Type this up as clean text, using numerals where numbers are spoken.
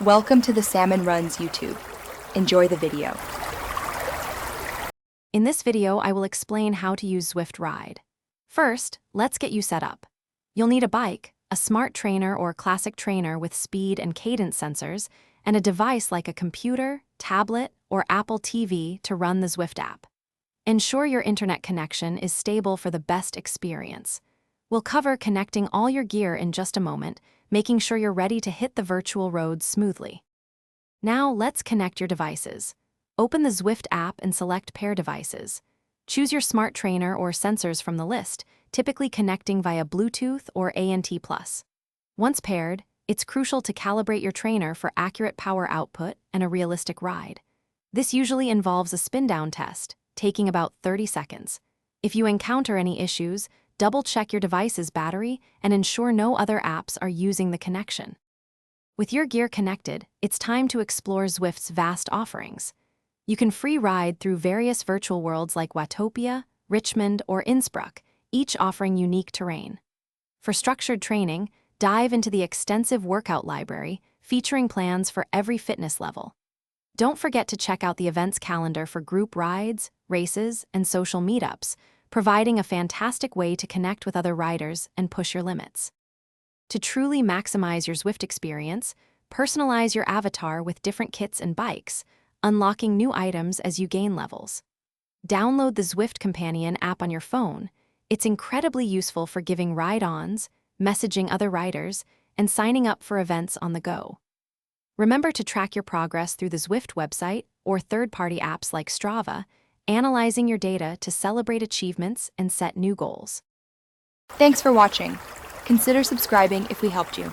Welcome to the Salmon Runs YouTube. Enjoy the video. In this video, I will explain how to use Zwift Ride. First, let's get you set up. You'll need a bike, a smart trainer or classic trainer with speed and cadence sensors, and a device like a computer, tablet, or Apple TV to run the Zwift app. Ensure your internet connection is stable for the best experience. We'll cover connecting all your gear in just a moment, making sure you're ready to hit the virtual roads smoothly. Now let's connect your devices. Open the Zwift app and select Pair Devices. Choose your smart trainer or sensors from the list, typically connecting via Bluetooth or ANT+. Once paired, it's crucial to calibrate your trainer for accurate power output and a realistic ride. This usually involves a spin-down test, taking about 30 seconds. If you encounter any issues, double-check your device's battery and ensure no other apps are using the connection. With your gear connected, it's time to explore Zwift's vast offerings. You can free ride through various virtual worlds like Watopia, Richmond, or Innsbruck, each offering unique terrain. For structured training, dive into the extensive workout library, featuring plans for every fitness level. Don't forget to check out the events calendar for group rides, races, and social meetups, providing a fantastic way to connect with other riders and push your limits. To truly maximize your Zwift experience, personalize your avatar with different kits and bikes, unlocking new items as you gain levels. Download the Zwift Companion app on your phone. It's incredibly useful for giving ride-ons, messaging other riders, and signing up for events on the go. Remember to track your progress through the Zwift website or third-party apps like Strava, analyzing your data to celebrate achievements and set new goals. Thanks for watching. Consider subscribing if we helped you.